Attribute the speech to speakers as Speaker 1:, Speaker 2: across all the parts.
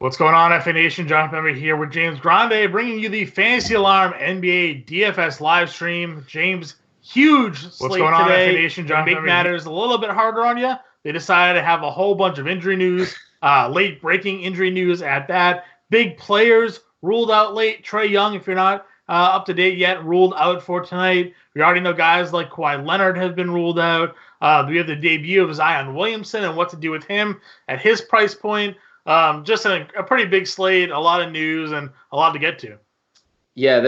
Speaker 1: What's going on, FA Nation? John Impemba here with James Grande, bringing you the Fantasy Alarm NBA DFS live stream. James, huge slate today.
Speaker 2: What's going on, FA Nation?
Speaker 1: John Impemba. Make matters a little bit harder on you. They decided to have a whole bunch of injury news, late breaking injury news at that. Big players ruled out late. Trae Young, if you're not up to date yet, ruled out for tonight. We already know guys like Kawhi Leonard have been ruled out. We have the debut of Zion Williamson and what to do with him at his price point. Just a pretty big slate, a lot of news, and a lot to get to.
Speaker 2: Yeah, it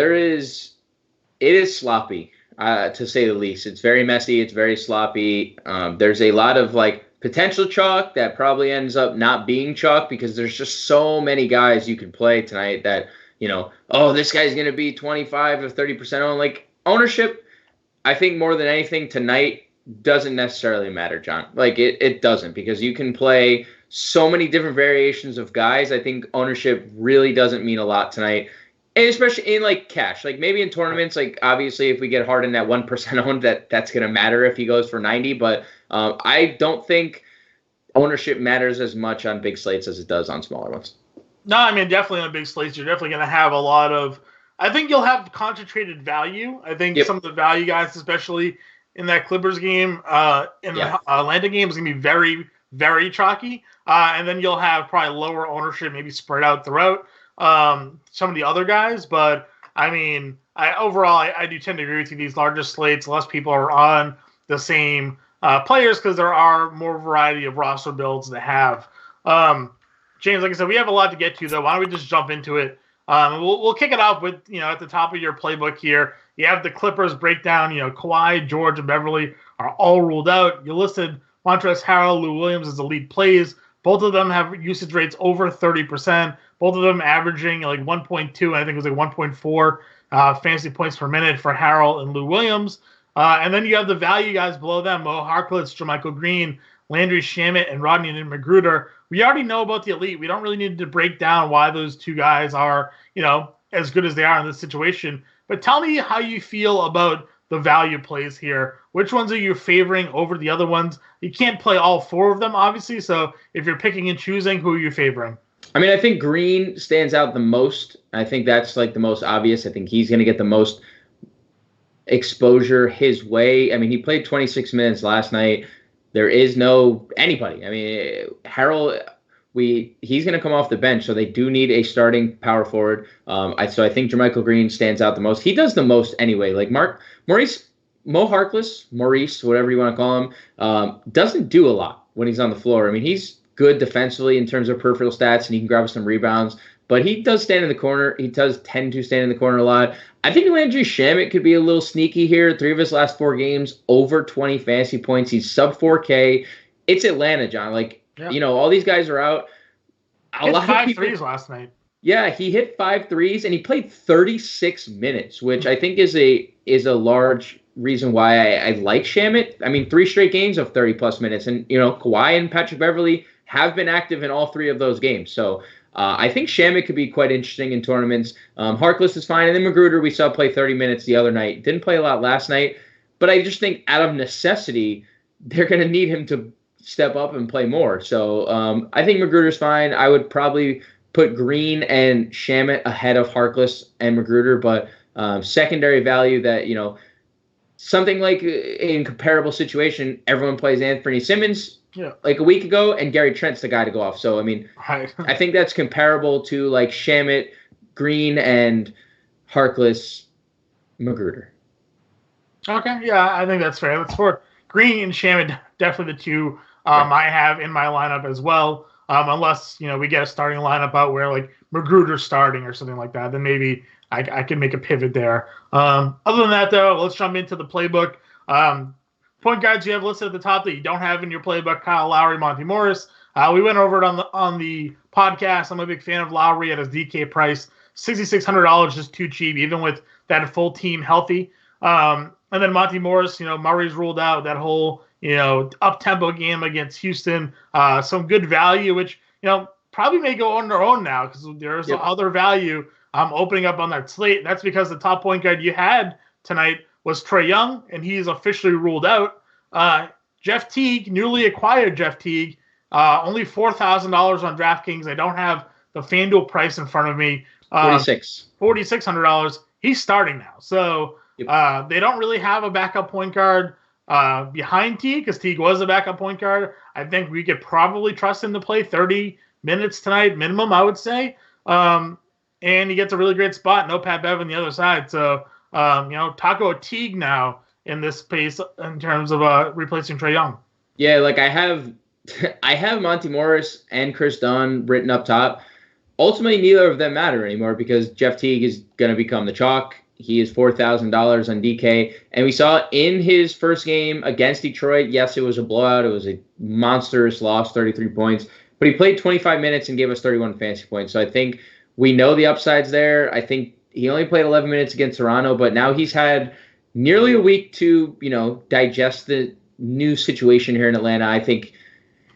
Speaker 2: is sloppy, to say the least. It's very messy. It's very sloppy. There's a lot of potential chalk that probably ends up not being chalk because there's just so many guys you can play tonight that, this guy's going to be 25 or 30% owned. Ownership, I think more than anything tonight doesn't necessarily matter, John. It doesn't, because you can play so many different variations of guys. I think ownership really doesn't mean a lot tonight, and especially in cash. Maybe in tournaments, obviously if we get Harden at 1% owned, that's going to matter if he goes for 90. But I don't think ownership matters as much on big slates as it does on smaller ones.
Speaker 1: No, I mean, definitely on big slates, you're definitely going to have a lot of. I think you'll have concentrated value. I think some of the value guys, especially in that Clippers game, the Atlanta game, is going to be very, very chalky. And then you'll have probably lower ownership, maybe spread out throughout some of the other guys. But, I mean, I do tend to agree with you. These larger slates, less people are on the same players because there are more variety of roster builds to have. James, like I said, we have a lot to get to, though. Why don't we just jump into it? We'll kick it off with, at the top of your playbook here, you have the Clippers breakdown. Kawhi, George, and Beverly are all ruled out. You listed Montrezl Harrell, Lou Williams as elite plays. Both of them have usage rates over 30%. Both of them averaging 1.2, and I think it was 1.4 fantasy points per minute for Harrell and Lou Williams. And then you have the value guys below them: Mo Harkless, JaMychal Green, Landry Shamet, and Rodney Magruder. We already know about the elite. We don't really need to break down why those two guys are, as good as they are in this situation. But tell me how you feel about the value plays here. Which ones are you favoring over the other ones? You can't play all four of them, obviously. So if you're picking and choosing, who are you favoring?
Speaker 2: I mean, I think Green stands out the most. I think that's the most obvious. I think he's going to get the most exposure his way. I mean, he played 26 minutes last night. There is no anybody. I mean, Harrell, he's going to come off the bench, so they do need a starting power forward. So I think JaMychal Green stands out the most. He does the most anyway. Mo Harkless, whatever you want to call him, doesn't do a lot when he's on the floor. I mean, he's good defensively in terms of peripheral stats, and he can grab some rebounds. But he does stand in the corner. He does tend to stand in the corner a lot. I think Landry Shamet could be a little sneaky here. 3 of his last 4 games, over 20 fantasy points. He's sub 4K. It's Atlanta, John. All these guys are out.
Speaker 1: A lot of 5 threes last night.
Speaker 2: Yeah, he hit 5 threes, and he played 36 minutes, which I think is a large reason why I like Shamet. I mean, 3 straight games of 30-plus minutes. And, Kawhi and Patrick Beverly have been active in all 3 of those games. So I think Shamet could be quite interesting in tournaments. Harkless is fine. And then Magruder, we saw play 30 minutes the other night. Didn't play a lot last night. But I just think out of necessity, they're going to need him to step up and play more. So I think Magruder's fine. I would probably put Green and Shamet ahead of Harkless and Magruder. But secondary value that, something like in comparable situation, everyone plays Anthony Simmons a week ago, and Gary Trent's the guy to go off. So, I mean, I think that's comparable to Shamet, Green, and Harkless, Magruder.
Speaker 1: Okay, yeah, I think that's fair. That's for Green and Shamet, definitely the two I have in my lineup as well. Unless, we get a starting lineup out where Magruder's starting or something like that, then maybe I can make a pivot there. Other than that, though, let's jump into the playbook. Point guards you have listed at the top that you don't have in your playbook: Kyle Lowry, Monty Morris. We went over it on the podcast. I'm a big fan of Lowry at his DK price. $6,600 just too cheap, even with that full team healthy. And then Monty Morris, Murray's ruled out. That whole, up-tempo game against Houston. Some good value, which, probably may go on their own now because there's other value opening up on that slate. That's because the top point guard you had tonight was Trae Young, and he's officially ruled out. Jeff Teague, newly acquired Jeff Teague, only $4,000 on DraftKings. I don't have the FanDuel price in front of me. $4,600. He's starting now. So they don't really have a backup point guard behind Teague, because Teague was a backup point guard. I think we could probably trust him to play 30 minutes tonight minimum, I would say. And he gets a really great spot. No Pat Bev on the other side. So, Taco Teague now in this space in terms of replacing Trae Young.
Speaker 2: Yeah, like I have Monty Morris and Chris Dunn written up top. Ultimately, neither of them matter anymore because Jeff Teague is going to become the chalk. He is $4,000 on DK. And we saw in his first game against Detroit, yes, it was a blowout. It was a monstrous loss, 33 points. But he played 25 minutes and gave us 31 fantasy points. So I think we know the upside's there. I think he only played 11 minutes against Toronto, but now he's had nearly a week to, digest the new situation here in Atlanta. I think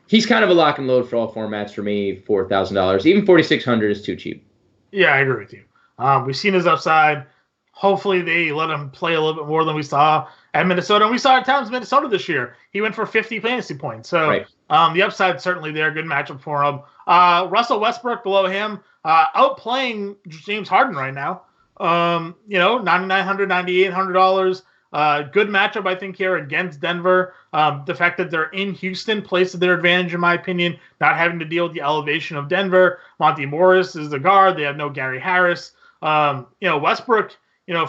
Speaker 2: he's kind of a lock and load for all formats for me, $4,000. Even $4,600 is too cheap.
Speaker 1: Yeah, I agree with you. We've seen his upside. Hopefully they let him play a little bit more than we saw at Minnesota. And we saw at times Minnesota this year. He went for 50 fantasy points. So right. The upside's certainly there. Good matchup for him. Russell Westbrook below him, outplaying James Harden right now. $9,900, $9,800. Good matchup, I think, here against Denver. The fact that they're in Houston plays to their advantage, in my opinion, not having to deal with the elevation of Denver. Monty Morris is the guard. They have no Gary Harris. Westbrook,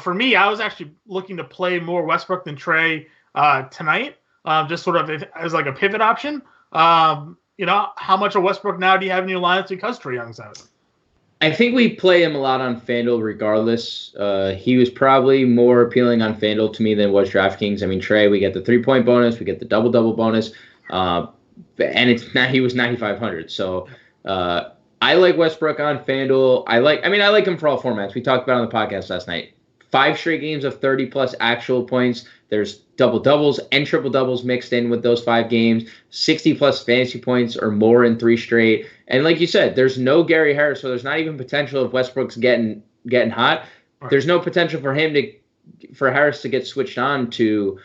Speaker 1: for me, I was actually looking to play more Westbrook than Trae tonight, just sort of as like a pivot option. How much of Westbrook now do you have in your lineups because Trae Young's out?
Speaker 2: I think we play him a lot on FanDuel regardless. He was probably more appealing on FanDuel to me than was DraftKings. I mean, Trae, we get the 3-point bonus, we get the double-double bonus, and he was 9,500. So I like Westbrook on FanDuel. I like him for all formats. We talked about it on the podcast last night. 5 straight games of 30-plus actual points. There's double-doubles and triple-doubles mixed in with those 5 games. 60-plus fantasy points or more in 3 straight. And like you said, there's no Gary Harris, so there's not even potential if Westbrook's getting hot. Right. There's no potential for Harris to get switched on to.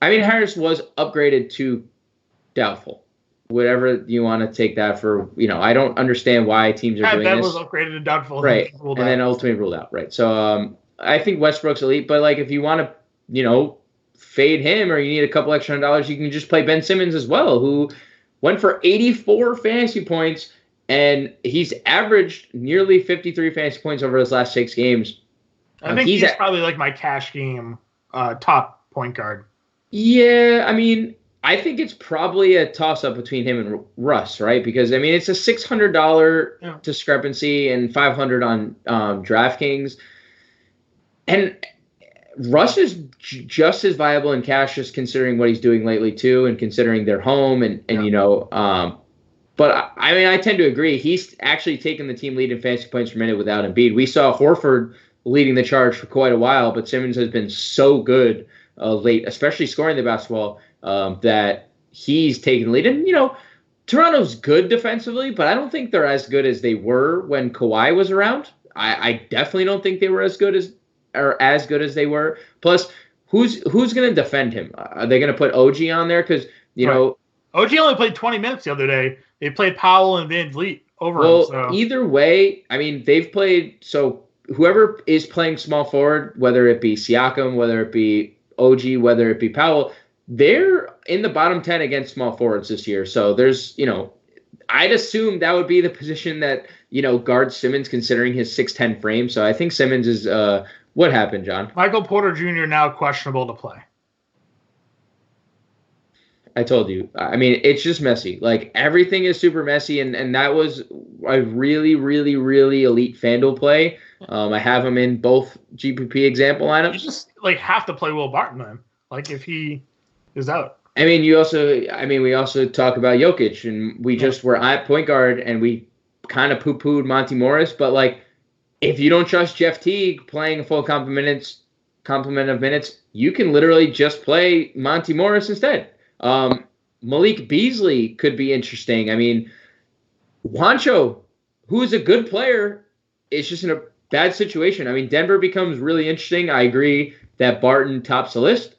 Speaker 2: I mean, Harris was upgraded to doubtful. Whatever you want to take that for, I don't understand why teams are doing
Speaker 1: that
Speaker 2: this.
Speaker 1: Was upgraded to doubtful,
Speaker 2: right? And then ultimately ruled out, right? So I think Westbrook's elite, but like if you want to, fade him or you need a couple extra $100, you can just play Ben Simmons as well, who went for 84 fantasy points, and he's averaged nearly 53 fantasy points over his last 6 games.
Speaker 1: I think he's probably like my cash game top point guard.
Speaker 2: Yeah, I mean, I think it's probably a toss-up between him and Russ, right? Because, I mean, it's a $600 discrepancy and $500 on DraftKings. And Russ is just as viable in cash, just considering what he's doing lately too, and considering their home But I tend to agree. He's actually taken the team lead in fantasy points per minute without Embiid. We saw Horford leading the charge for quite a while, but Simmons has been so good late, especially scoring the basketball, that he's taken the lead. And Toronto's good defensively, but I don't think they're as good as they were when Kawhi was around. I definitely don't think they were as good as they were. Plus, who's going to defend him? Are they going to put OG on there? Because,
Speaker 1: OG only played 20 minutes the other day. They played Powell and Van Vliet over him. So.
Speaker 2: Either way, I mean, they've played – so whoever is playing small forward, whether it be Siakam, whether it be OG, whether it be Powell, they're in the bottom 10 against small forwards this year. So there's I'd assume that would be the position that, guards Simmons considering his 6'10 frame. So I think Simmons is what happened, John?
Speaker 1: Michael Porter Jr. now questionable to play.
Speaker 2: I told you. I mean, it's just messy. Like, everything is super messy, and that was a really, really, really elite FanDuel play. I have him in both GPP example lineups.
Speaker 1: You just, have to play Will Barton then, if he is out.
Speaker 2: I mean, we also talk about Jokic, and we just were at point guard, and we kind of poo-pooed Monty Morris, but, if you don't trust Jeff Teague playing a full complement of minutes, you can literally just play Monty Morris instead. Malik Beasley could be interesting. I mean, Juancho, who is a good player, is just in a bad situation. I mean, Denver becomes really interesting. I agree that Barton tops the list,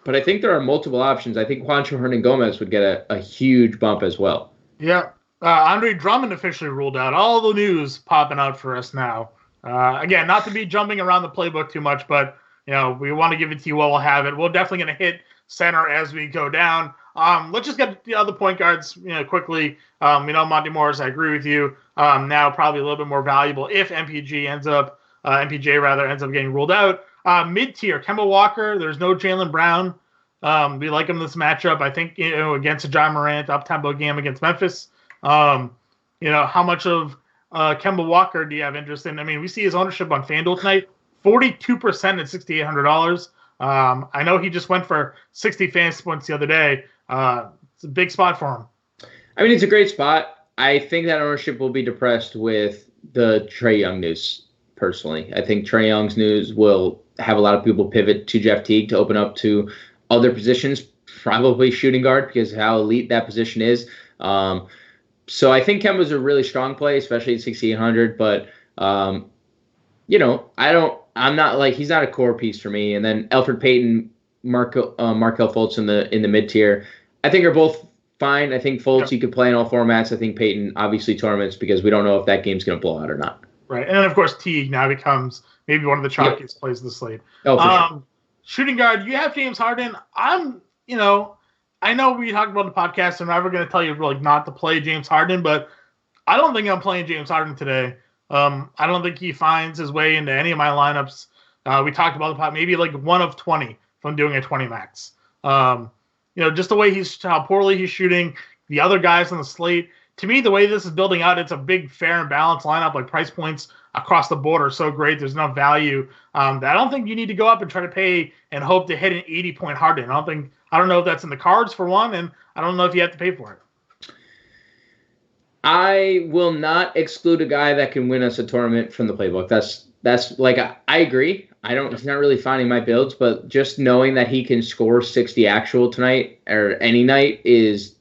Speaker 2: but I think there are multiple options. I think Juancho Hernangomez would get a huge bump as well.
Speaker 1: Yeah. Andre Drummond officially ruled out. All the news popping out for us now. Again, not to be jumping around the playbook too much, but we want to give it to you while we'll have it. We're definitely going to hit center as we go down. Let's just get the other point guards quickly. Monty Morris, I agree with you. Now probably a little bit more valuable if MPJ ends up getting ruled out. Mid-tier, Kemba Walker. There's no Jaylen Brown. We like him this matchup. I think against a John Morant up-tempo game against Memphis. How much of Kemba Walker do you have interest in? I mean, we see his ownership on FanDuel tonight, 42% at $6,800. I know he just went for 60 fantasy points the other day. It's a big spot for him.
Speaker 2: I mean, it's a great spot. I think that ownership will be depressed with the Trae Young news, personally. I think Trae Young's news will have a lot of people pivot to Jeff Teague to open up to other positions, probably shooting guard because of how elite that position is. So I think Kemba's a really strong play, especially at 6,800. But I'm not like he's not a core piece for me. And then Elfrid Payton, Markelle Fultz in the mid tier, I think are both fine. I think Fultz you could play in all formats. I think Payton obviously tournaments because we don't know if that game's going to blow out or not.
Speaker 1: Right, and then of course Teague now becomes maybe one of the chalkiest plays of the slate.
Speaker 2: Oh, for sure.
Speaker 1: Shooting guard, you have James Harden. I know we talked about the podcast. I'm never going to tell you not to play James Harden, but I don't think I'm playing James Harden today. I don't think he finds his way into any of my lineups. We talked about the pot, maybe like 1 of 20 if I'm doing a 20 max. Just the way how poorly he's shooting, the other guys on the slate. To me, the way this is building out, it's a big, fair, and balanced lineup. Like price points across the board are so great. There's enough value that I don't think you need to go up and try to pay and hope to hit an 80-point Harden. I don't know if that's in the cards for one, and I don't know if you have to pay for it.
Speaker 2: I will not exclude a guy that can win us a tournament from the playbook. That's like I agree. He's not really finding my builds, but just knowing that he can score 60 actual tonight or any night is,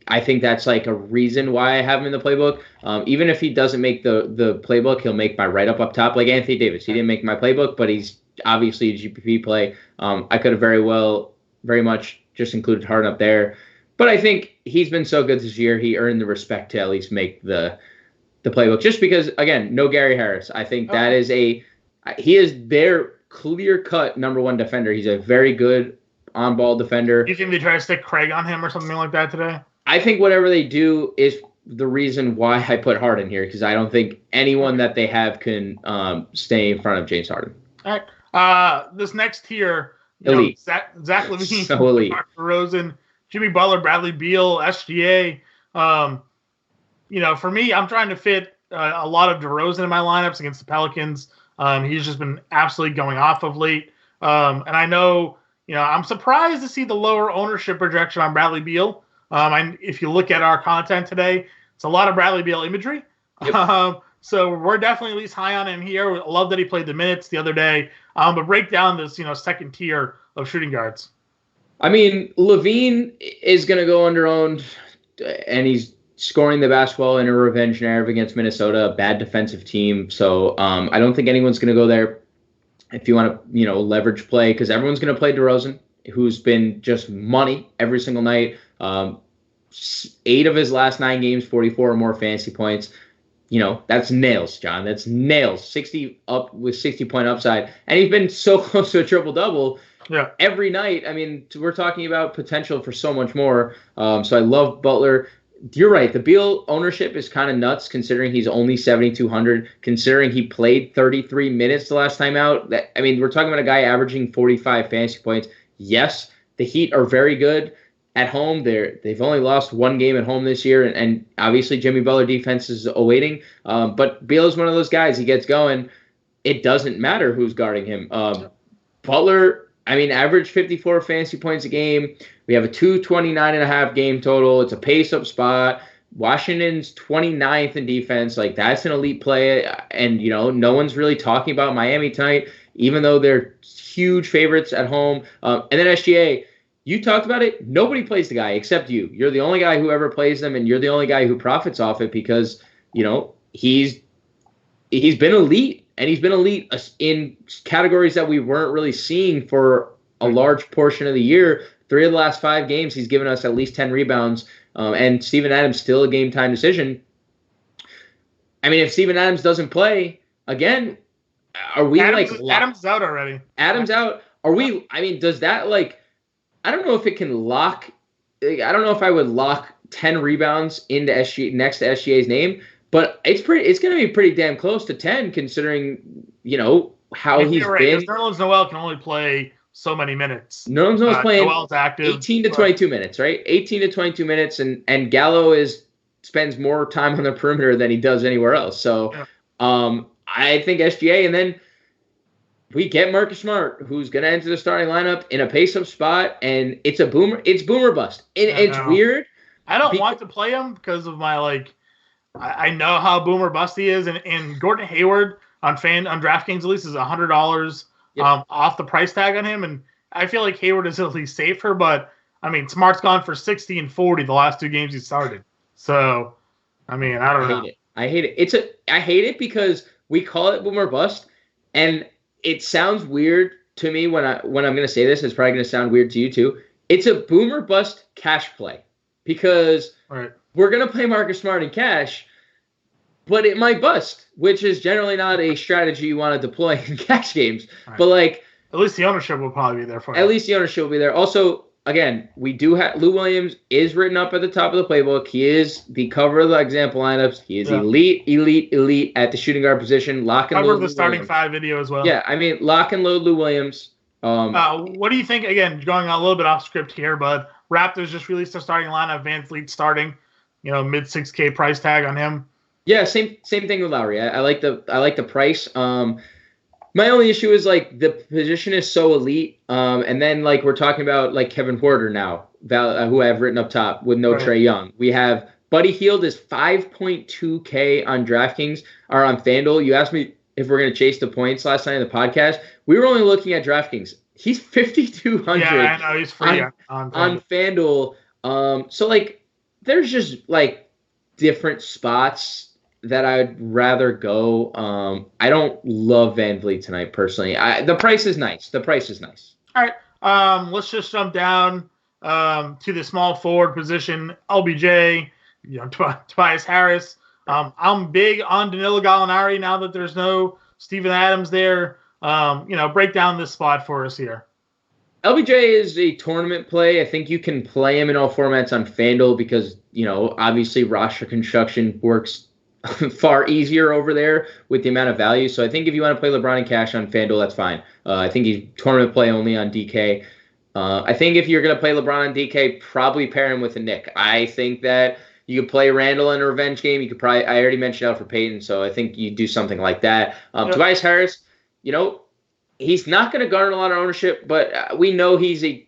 Speaker 2: I think that's like a reason why I have him in the playbook. Even if he doesn't make the playbook, he'll make my write-up up top. Like Anthony Davis, he didn't make my playbook, but he's obviously a GPP play. I could have very much just included Harden up there. But I think he's been so good this year, he earned the respect to at least make the playbook. Just because, again, no Gary Harris. I think that is he is their clear-cut number one defender. He's a very good on-ball defender.
Speaker 1: Do you think they try to stick Craig on him or something like that today?
Speaker 2: I think whatever they do is the reason why I put Harden here, because I don't think anyone that they have can stay in front of James Harden.
Speaker 1: All right. This next tier,
Speaker 2: elite.
Speaker 1: Zach LaVine,
Speaker 2: so elite.
Speaker 1: Mark DeRozan, Jimmy Butler, Bradley Beal, SGA. For me, I'm trying to fit a lot of DeRozan in my lineups against the Pelicans. He's just been absolutely going off of late. And I know, I'm surprised to see the lower ownership projection on Bradley Beal. If you look at our content today, it's a lot of Bradley Beal imagery. Yep. So we're definitely at least high on him here. I love that he played the minutes the other day. But break down this, second tier of shooting guards.
Speaker 2: I mean, LaVine is going to go under-owned, and he's scoring the basketball in a revenge narrative against Minnesota, a bad defensive team. So I don't think anyone's going to go there if you want to, leverage play, because everyone's going to play DeRozan, who's been just money every single night. 8 of his last 9 games, 44 or more fantasy points. That's nails, John. That's nails. 60 up with 60-point upside. And he's been so close to a triple-double every night. I mean, we're talking about potential for so much more. So I love Butler. You're right. The Beal ownership is kind of nuts considering he's only 7,200, considering he played 33 minutes the last time out. We're talking about a guy averaging 45 fantasy points. Yes, the Heat are very good at home. They've only lost 1 game at home this year, and obviously Jimmy Butler defense is awaiting. But Beal is one of those guys. He gets going. It doesn't matter who's guarding him. Butler, average 54 fantasy points a game. We have a 229.5 game total. It's a pace-up spot. Washington's 29th in defense. Like, that's an elite play. And, no one's really talking about Miami tonight, even though they're huge favorites at home. And then SGA, you talked about it. Nobody plays the guy except you. You're the only guy who ever plays them, and you're the only guy who profits off it because, he's been elite. And he's been elite in categories that we weren't really seeing for a large portion of the year. 3 of the last 5 games, he's given us at least 10 rebounds. And Steven Adams still a game time decision. I mean, if Steven Adams doesn't play again, are we
Speaker 1: Adams is out already?
Speaker 2: Adams out. Are we? I mean, does that like? I don't know if it can lock. I don't know if I would lock 10 rebounds into SGA next to SGA's name, but it's going to be pretty damn close to 10 considering how he's been.
Speaker 1: Nerlens Noel can only play so many minutes.
Speaker 2: Nerlens Noel's playing
Speaker 1: Noel's active,
Speaker 2: 18 to 22 minutes, right? 18 to 22 minutes, and Gallo spends more time on the perimeter than he does anywhere else. So I think SGA, and then we get Marcus Smart, who's going to enter the starting lineup in a pace-up spot, and it's boomer bust. It's weird.
Speaker 1: I don't want to play him because of my I know how boomer bust he is, and Gordon Hayward on DraftKings at least is $100 off the price tag on him, and I feel like Hayward is at least safer. But I mean, Smart's gone for 60 and 40 the last 2 games he started. So I mean, I don't know.
Speaker 2: I hate it. I hate it because we call it boomer bust, and it sounds weird to me when I'm going to say this. It's probably going to sound weird to you too. It's a boomer bust cash play because we're going to play Marcus Smart in cash, but it might bust, which is generally not a strategy you want to deploy in cash games. Right. But
Speaker 1: at least the ownership will probably be there for you.
Speaker 2: At least the ownership will be there. Also, again, we do have Lou Williams is written up at the top of the playbook. He is the cover of the example lineups. He is elite at the shooting guard position. Lock and load.
Speaker 1: Cover the starting 5 video as well.
Speaker 2: Yeah, I mean, lock and load Lou Williams.
Speaker 1: What do you think? Again, going a little bit off script here, but Raptors just released their starting lineup. Van Fleet starting, mid $6K price tag on him.
Speaker 2: Yeah, same thing with Lowry. I like the price. My only issue is the position is so elite, and then we're talking about Kevin Porter now, who I have written up top with no Trae Young. We have Buddy Hield is 5.2K on DraftKings or on FanDuel. You asked me if we're going to chase the points last night in the podcast. We were only looking at DraftKings. He's 5,200.
Speaker 1: Yeah, I know he's free
Speaker 2: on FanDuel. So there's just different spots that I'd rather go. I don't love Van Vliet tonight personally. The price is nice.
Speaker 1: All right. Let's just jump down to the small forward position. LBJ, Tobias Harris. I'm big on Danilo Gallinari now that there's no Steven Adams there. Break down this spot for us here.
Speaker 2: LBJ is a tournament play. I think you can play him in all formats on FanDuel because, obviously roster construction works far easier over there with the amount of value. So I think if you want to play LeBron and cash on FanDuel, that's fine. I think he's tournament play only on DK. I think if you're going to play LeBron and DK, probably pair him with a Nick. I think that you could play Randall in a revenge game. You could probably, I already mentioned out for Peyton, so I think you do something like that. Tobias Harris, he's not going to garner a lot of ownership, but we know he's a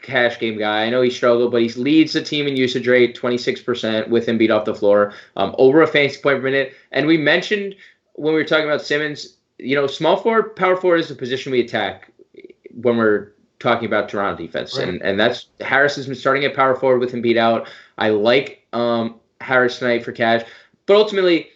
Speaker 2: cash game guy. I know he struggled, but he leads the team in usage rate, 26% with Embiid off the floor, over a fantasy point per minute. And we mentioned when we were talking about Simmons, small forward, power forward is the position we attack when we're talking about Toronto defense. Right. And that's Harris has been starting at power forward with Embiid out. I like Harris tonight for cash, but ultimately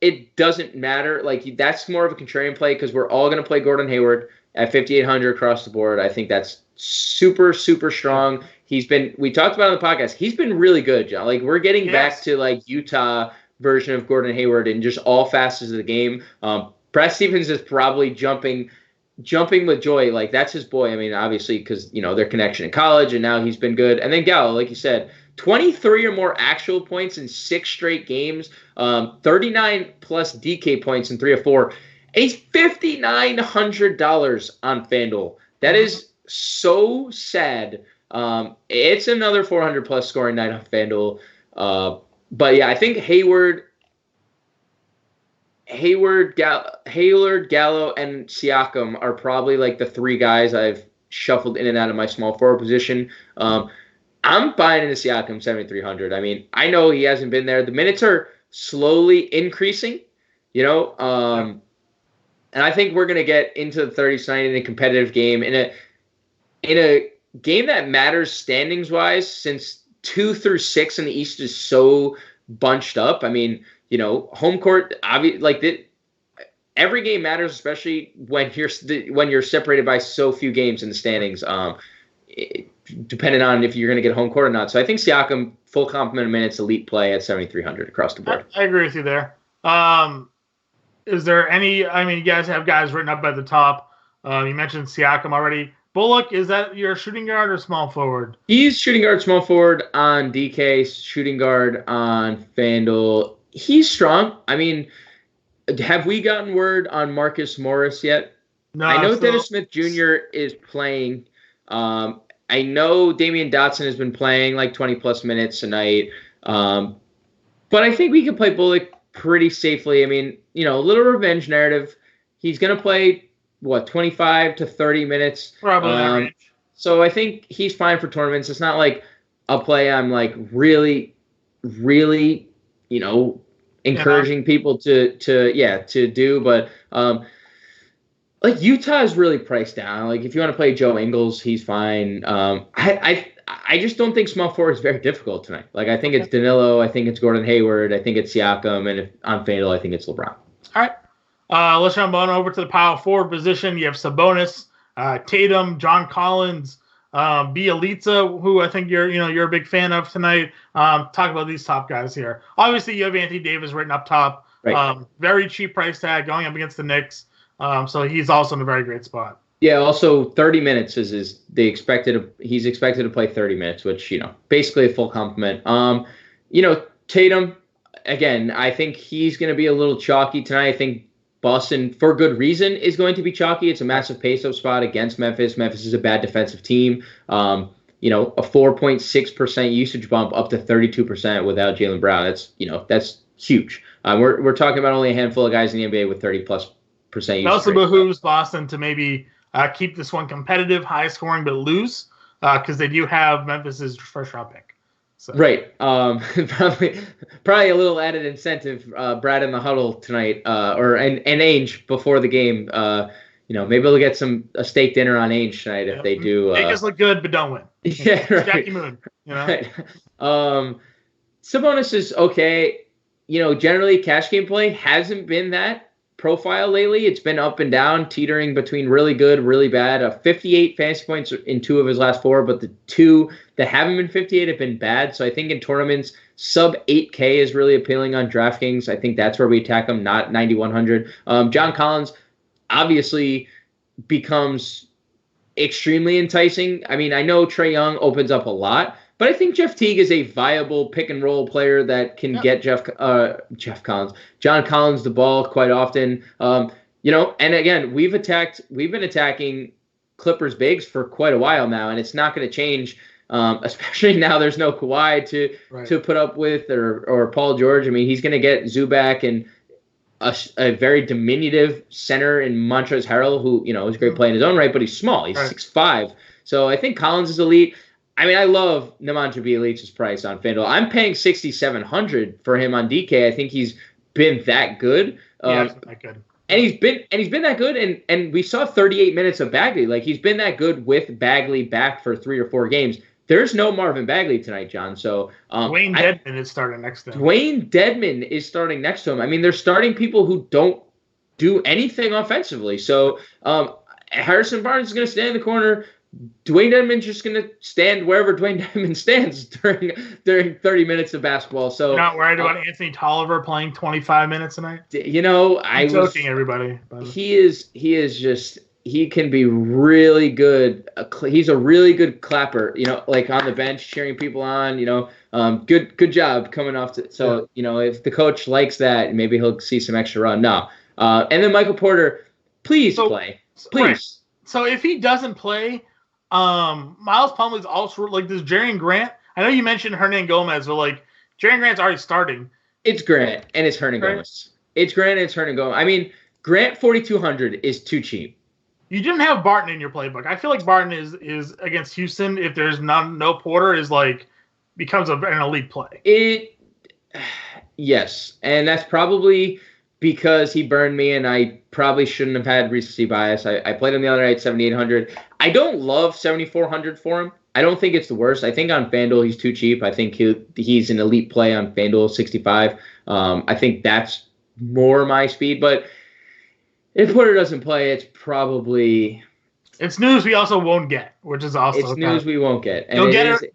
Speaker 2: it doesn't matter. That's more of a contrarian play because we're all going to play Gordon Hayward at 5,800 across the board. I think that's super, super strong. We talked about it on the podcast. He's been really good, John. We're getting back to Utah version of Gordon Hayward in just all facets of the game. Brad Stevens is probably jumping with joy. That's his boy. I mean, obviously because, their connection in college and now he's been good. And then Gallo, like you said, 23 or more actual points in 6 straight games, 39 plus DK points in 3 or 4. And he's $5,900 on FanDuel. That is so sad. It's another 400 plus scoring night on FanDuel. But yeah, I think Hayward, Gallo, and Siakam are probably the 3 guys I've shuffled in and out of my small forward position. I'm buying into Siakam 7,300. I mean, I know he hasn't been there. The minutes are slowly increasing, and I think we're going to get into the 30s tonight in a competitive game in a game that matters standings wise, since 2 through 6 in the East is so bunched up. I mean, home court, every game matters, especially when you're separated by so few games in the standings. depending on if you're going to get home court or not. So I think Siakam, full complement of minutes, elite play at 7,300 across the board.
Speaker 1: I agree with you there. Is there any? I mean, you guys have guys written up at the top. You mentioned Siakam already. Bullock, is that your shooting guard or small forward?
Speaker 2: He's shooting guard, small forward on DK, shooting guard on FanDuel. He's strong. I mean, have we gotten word on Marcus Morris yet?
Speaker 1: No.
Speaker 2: I know Dennis Smith Jr. is playing. I know Damian Dotson has been playing like 20-plus minutes a night. But I think we can play Bullock pretty safely. I mean, a little revenge narrative. He's going to play, 25 to 30 minutes?
Speaker 1: Probably that range.
Speaker 2: So I think he's fine for tournaments. It's not like a play I'm like really, really, encouraging people to do. But like Utah is really priced down. Like if you want to play Joe Ingles, he's fine. I just don't think small forward is very difficult tonight. Like I think it's Danilo, I think it's Gordon Hayward, I think it's Siakam, and if on FanDuel, I think it's LeBron.
Speaker 1: All right. Let's jump on over to the power forward position. You have Sabonis, Tatum, John Collins, Bielitsa, who I think you're a big fan of tonight. Talk about these top guys here. Obviously, you have Anthony Davis written up top. Right. Very cheap price tag going up against the Knicks. So he's also in a very great spot.
Speaker 2: Yeah, also 30 minutes he's expected to play 30 minutes, which, basically a full complement. Tatum, again, I think he's going to be a little chalky tonight. I think Boston, for good reason, is going to be chalky. It's a massive pace-up spot against Memphis. Memphis is a bad defensive team. A 4.6% usage bump up to 32% without Jaylen Brown. That's huge. We're talking about only a handful of guys in the NBA with 30+% usage.
Speaker 1: It also behooves Boston to maybe keep this one competitive, high scoring, but lose because they do have Memphis's first-round pick. So. Right.
Speaker 2: Probably a little added incentive, Brad in the huddle tonight, and Ainge before the game. Maybe we'll get a steak dinner on Ainge tonight if they do.
Speaker 1: Make us look good, but don't win.
Speaker 2: Yeah, right.
Speaker 1: Jackie Moon.
Speaker 2: Right. Sabonis is okay. Generally cash game play hasn't been that profile lately. It's been up and down, teetering between really good, really bad. 58 fantasy points in 2 of his last 4, but the 2 that haven't been 58 have been bad. So I think in tournaments, sub 8K is really appealing on DraftKings. I think that's where we attack him, not 9,100. John Collins obviously becomes extremely enticing. I mean, I know Trae Young opens up a lot, but I think Jeff Teague is a viable pick and roll player that can get John Collins the ball quite often. And again, we've been attacking Clippers bigs for quite a while now, and it's not going to change. Especially now there's no Kawhi to put up with or Paul George. I mean, he's going to get Zubac and a very diminutive center in Montrezl Harrell, who, is a great play in his own right, but he's small. He's 6'5". So I think Collins is elite. I mean, I love Nemanja Bjelica's price on FanDuel. I'm paying $6,700 for him on DK. I think he's been that good.
Speaker 1: He's that good.
Speaker 2: And he's been that good, and we saw 38 minutes of Bagley. Like, he's been that good with Bagley back for 3 or 4 games. There's no Marvin Bagley tonight, John. So
Speaker 1: Dwayne Dedmon is starting next to him.
Speaker 2: Dwayne Dedmon is starting next to him. I mean, they're starting people who don't do anything offensively. So Harrison Barnes is going to stand in the corner. Dwayne Dedmon's just going to stand wherever Dwayne Dedmon stands during 30 minutes of basketball. So
Speaker 1: you're not worried about Anthony Tolliver playing 25 minutes tonight?
Speaker 2: I'm
Speaker 1: joking, everybody. But.
Speaker 2: He can be really good. He's a really good clapper, like on the bench, cheering people on, good job coming off. If the coach likes that, maybe he'll see some extra run. No. And then Michael Porter, please play. Please. Right.
Speaker 1: So if he doesn't play, Miles Plumlee's also like this Jerian Grant. I know you mentioned Hernan Gomez, but like Jerian Grant's already starting.
Speaker 2: It's Grant and it's Hernan Gomez. It's Grant and it's Hernan Gomez. I mean, Grant 4,200 is too cheap.
Speaker 1: You didn't have Barton in your playbook. I feel like Barton is against Houston. If there's no Porter, is like becomes an elite play.
Speaker 2: Yes, and that's probably because he burned me, and I probably shouldn't have had recency bias. I played him the other night, 7,800. I don't love 7,400 for him. I don't think it's the worst. I think on FanDuel he's too cheap. I think he's an elite play on FanDuel, 65. I think that's more my speed, but if Porter doesn't play, it's probably
Speaker 1: It's news we also won't get, which is also
Speaker 2: it's news we won't get. And
Speaker 1: you'll get it.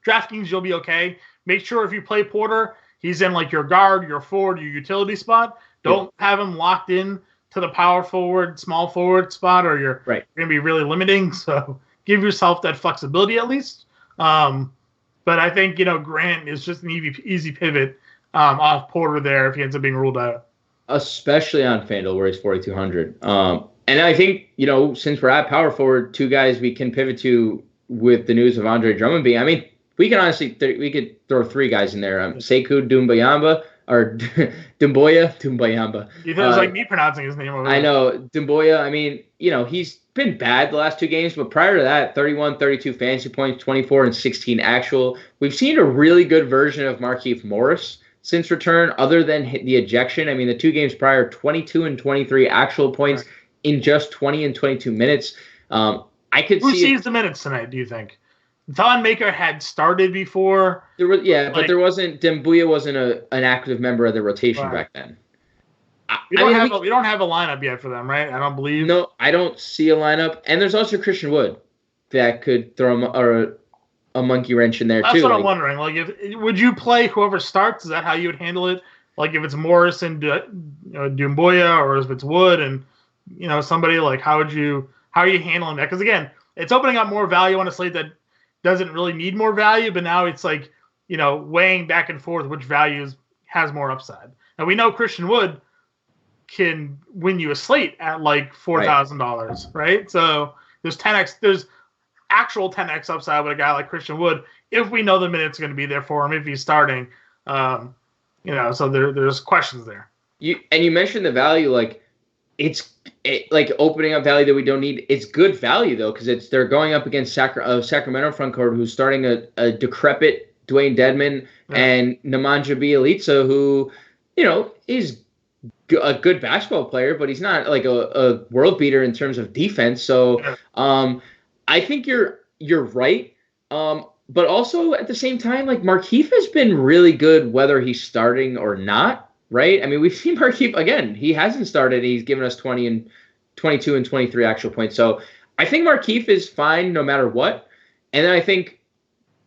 Speaker 1: DraftKings, you'll be okay. Make sure if you play Porter, he's in like your guard, your forward, your utility spot. Don't have him locked in to the power forward, small forward spot, or you're going to be really limiting. So give yourself that flexibility at least. But I think, Grant is just an easy pivot off Porter there if he ends up being ruled out.
Speaker 2: Especially on FanDuel where he's 4,200. And I think, since we're at power forward, two guys we can pivot to with the news of Andre Drummond being, I mean, we can honestly, we could throw three guys in there. Sekou Doumbouya, or Doumbouya.
Speaker 1: You think it was like me pronouncing his name over there.
Speaker 2: I know. Doumbouya, I mean, he's been bad the last two games, but prior to that, 31, 32 fantasy points, 24 and 16 actual. We've seen a really good version of Markieff Morris since return, other than the ejection. I mean, the two games prior, 22 and 23 actual points in just 20 and 22 minutes. I could
Speaker 1: Who
Speaker 2: see
Speaker 1: sees the minutes tonight, do you think? Thon Maker had started before.
Speaker 2: There was, but there wasn't. Doumbouya wasn't an active member of the rotation back then.
Speaker 1: We don't have a lineup yet for them, right? I don't believe.
Speaker 2: No, I don't see a lineup. And there's also Christian Wood that could throw a monkey wrench in there too.
Speaker 1: That's what I'm wondering. Like, would you play whoever starts? Is that how you would handle it? Like, if it's Morris and Doumbouya, or if it's Wood and somebody, like, how are you handling that? Because again, it's opening up more value on a slate that doesn't really need more value, but now it's like, weighing back and forth which values has more upside. And we know Christian Wood can win you a slate at like $4,000, right? So there's actual 10x upside with a guy like Christian Wood if we know the minute's going to be there for him if he's starting. So there's questions there.
Speaker 2: You mentioned the value, like like opening up value that we don't need. It's good value though, because they're going up against Sacramento front court who's starting a decrepit Dwayne Dedmon and Nemanja Bjelica, who is a good basketball player, but he's not like a world beater in terms of defense. So I think you're right. But also at the same time, like Markieff has been really good whether he's starting or not. Right? I mean, we've seen Markieff, again, he hasn't started. He's given us 20 and 22 and 23 actual points. So I think Markieff is fine no matter what. And then I think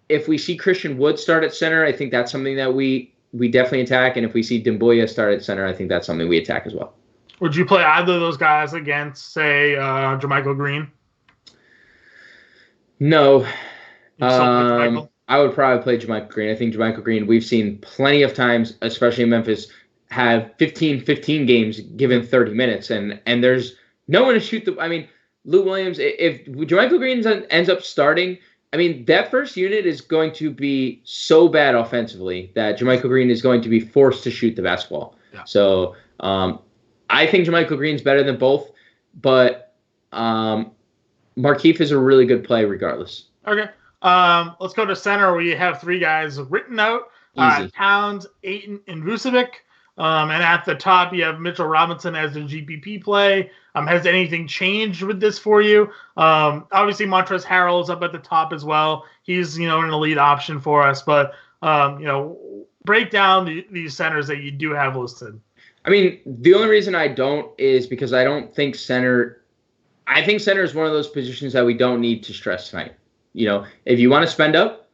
Speaker 2: if we see Christian Wood start at center, I think that's something that we definitely attack. And if we see Doumbouya start at center, I think that's something we attack as well.
Speaker 1: Would you play either of those guys against, say, JaMychal Green?
Speaker 2: No. I would probably play JaMychal Green. I think JaMychal Green, we've seen plenty of times, especially in Memphis, have 15 games given 30 minutes, and there's no one to shoot the. I mean, Lou Williams, if JaMychal Green ends up starting, I mean, that first unit is going to be so bad offensively that JaMychal Green is going to be forced to shoot the basketball. Yeah. So I think JaMychal Green's better than both, but Markieff is a really good play regardless.
Speaker 1: Okay. Let's go to center where you have three guys written out. Towns, Ayton, and Vucevic. And at the top, you have Mitchell Robinson as the GPP play. Has anything changed with this for you? Obviously, Montrezl Harrell's up at the top as well. He's, an elite option for us. But, break down these centers that you do have listed.
Speaker 2: I mean, the only reason I don't is because I don't think center – I think center is one of those positions that we don't need to stress tonight. If you want to spend up,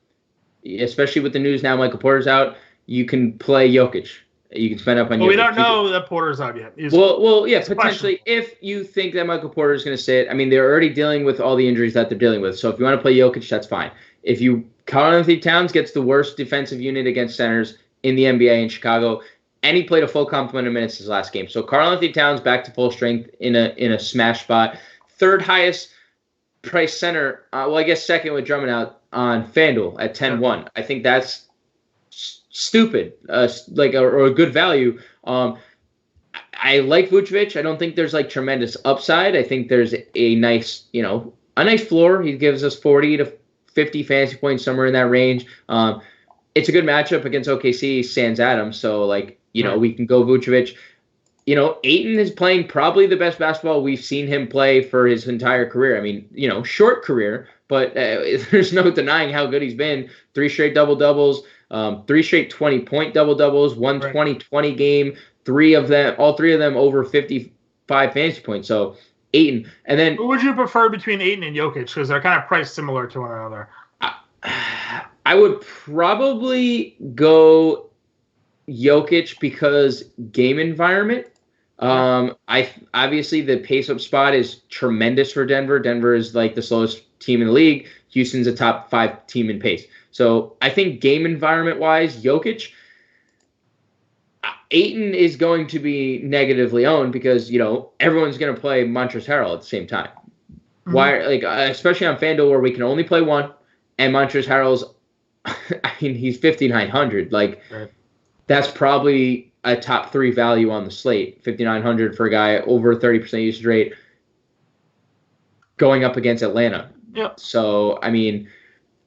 Speaker 2: especially with the news now Michael Porter's out, you can play Jokic. You can spend up on Jokic.
Speaker 1: We don't know that Porter's out yet.
Speaker 2: Yeah, potentially. If you think that Michael Porter is going to sit, I mean, they're already dealing with all the injuries that they're dealing with. So if you want to play Jokic, that's fine. If Karl-Anthony Towns gets the worst defensive unit against centers in the NBA in Chicago, and he played a full complement of minutes his last game. So Karl-Anthony Towns back to full strength in a smash spot. Third highest price center, I guess second with Drummond out on FanDuel at 10-1. I think that's stupid, or a good value. I like Vucevic. I don't think there's tremendous upside. I think there's a nice floor. He gives us 40 to 50 fantasy points, somewhere in that range. It's a good matchup against OKC, sans Adams. So we can go Vucevic. Ayton is playing probably the best basketball we've seen him play for his entire career. I mean, short career, but there's no denying how good he's been. 3 straight double-doubles, 3 straight 20-point double-doubles, 20-20 game, all three of them over 55 fantasy points. So Ayton. And then
Speaker 1: who would you prefer between Ayton and Jokic? Because they're kind of priced similar to one another.
Speaker 2: I would probably go Jokic because game environment. I obviously the pace up spot is tremendous for Denver. Denver is like the slowest team in the league. Houston's a top 5 team in pace. So I think game environment wise, Jokic. Ayton is going to be negatively owned because everyone's going to play Montrezl Harrell at the same time. Mm-hmm. Why, especially on FanDuel where we can only play one, and Montrezl Harrell's, he's 5,900. Right. That's probably a top 3 value on the slate. 5,900 for a guy over 30% usage rate, going up against Atlanta.
Speaker 1: Yep.
Speaker 2: So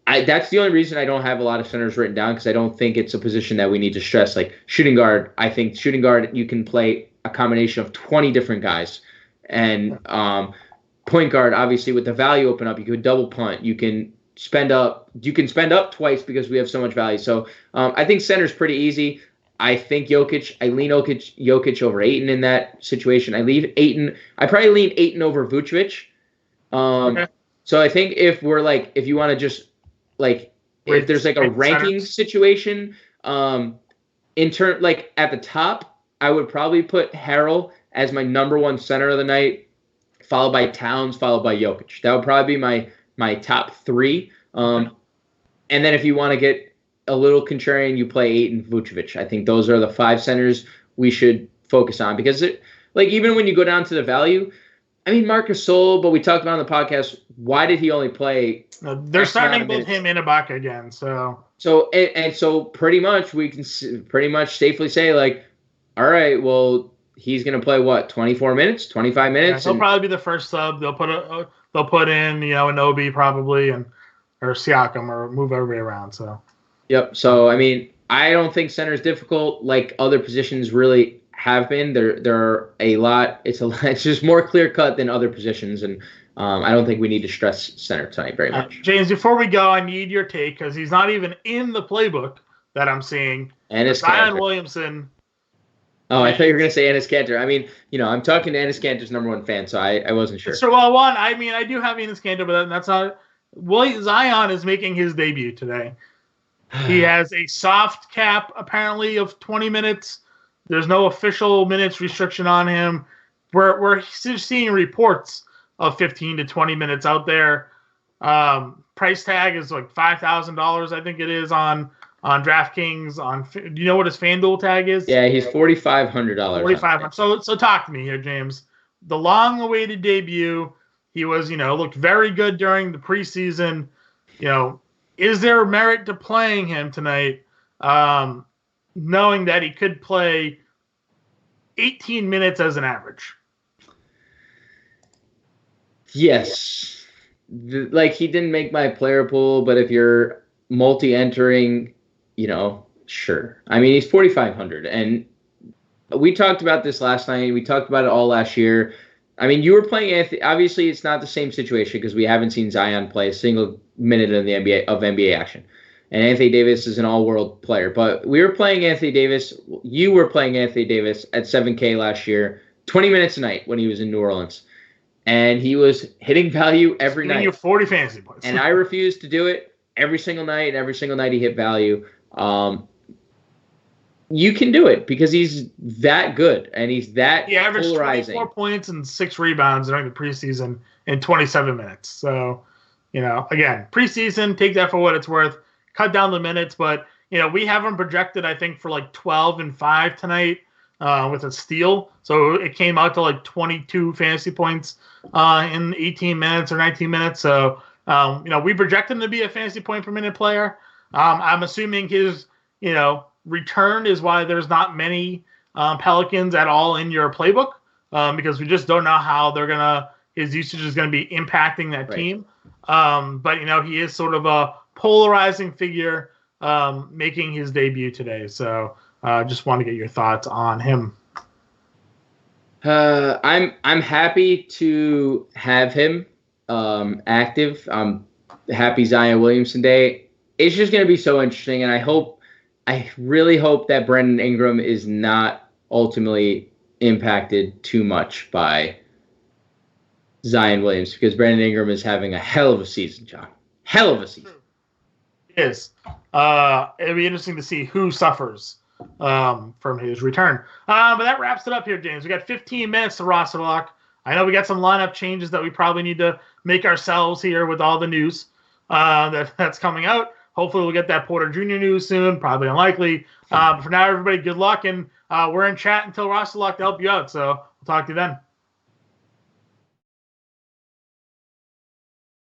Speaker 2: that's the only reason I don't have a lot of centers written down, because I don't think it's a position that we need to stress. Like shooting guard, I think shooting guard, you can play a combination of 20 different guys. And point guard, obviously, with the value open up, you could double punt. You can spend up twice because we have so much value. So I think center's pretty easy. I think Jokic, I lean Jokic over Ayton in that situation. I probably lean Ayton over Vucevic. Okay. So I think if you want to just if there's a ranking situation, at the top, I would probably put Harrell as my number 1 center of the night, followed by Towns, followed by Jokic. That would probably be my top 3. And then if you want to get a little contrarian, you play Ayton, Vucevic. I think those are the 5 centers we should focus on, because even when you go down to the value, Marcus Gasol, but we talked about on the podcast, why did he only play?
Speaker 1: They're starting with him in Ibaka again, so.
Speaker 2: So pretty much we can safely say all right, well, he's going to play what, 24 minutes, 25 minutes?
Speaker 1: Yeah, he'll probably be the first sub. They'll put in an Obi probably or Siakam, or move everybody around. So.
Speaker 2: Yep. So I don't think center is difficult like other positions really have been. There are a lot. It's just more clear cut than other positions, and I don't think we need to stress center tonight very much.
Speaker 1: James, before we go, I need your take, because he's not even in the playbook that I'm seeing.
Speaker 2: And
Speaker 1: Zion Williamson.
Speaker 2: Oh, I thought you were going to say Enes Kanter. I'm talking to Enes Kanter's number 1 fan, so I wasn't sure.
Speaker 1: So, I do have Enes Kanter, but that's not. Zion is making his debut today. He has a soft cap, apparently, of 20 minutes. There's no official minutes restriction on him. We're seeing reports of 15 to 20 minutes out there. Price tag is like $5,000, I think it is, on DraftKings. Do you know what his FanDuel tag is?
Speaker 2: Yeah, he's $4,500.
Speaker 1: $4,500. So talk to me here, James. The long-awaited debut. He was, looked very good during the preseason. Is there merit to playing him tonight? Knowing that he could play 18 minutes as an average.
Speaker 2: Yes. He didn't make my player pool, but if you're multi-entering, sure. He's 4,500, and we talked about this last night. We talked about it all last year. You were playing Anthony. Obviously, it's not the same situation because we haven't seen Zion play a single minute in the NBA action. And Anthony Davis is an all-world player. But we were playing Anthony Davis. You were playing Anthony Davis at 7K last year, 20 minutes a night when he was in New Orleans. And he was hitting value every night.
Speaker 1: You 40 fantasy points.
Speaker 2: And I refused to do it every single night. And every single night he hit value. You can do it because he's that good. And he's that
Speaker 1: he averaged
Speaker 2: polarizing.
Speaker 1: 24 points and 6 rebounds during the preseason in 27 minutes. So, again, preseason, take that for what it's worth. Cut down the minutes, but we have him projected, I think, for 12 and 5 tonight with a steal. So it came out to 22 fantasy points in 18 minutes or 19 minutes. So we project him to be a fantasy point per minute player. I'm assuming his return is why there's not many Pelicans at all in your playbook because we just don't know how his usage is gonna be impacting that team. But he is sort of a polarizing figure making his debut today. So just want to get your thoughts on him.
Speaker 2: I'm happy to have him active. I'm happy Zion Williamson Day. It's just going to be so interesting, and I really hope that Brandon Ingram is not ultimately impacted too much by Zion Williams, because Brandon Ingram is having a hell of a season, John. Hell of a season.
Speaker 1: It is. It'll be interesting to see who suffers from his return. But that wraps it up here, James. We got 15 minutes to roster lock. I know we got some lineup changes that we probably need to make ourselves here with all the news that's coming out. Hopefully we'll get that Porter Jr. news soon. Probably unlikely. But for now, everybody, good luck. And we're in chat until roster lock to help you out. So we'll talk to you then.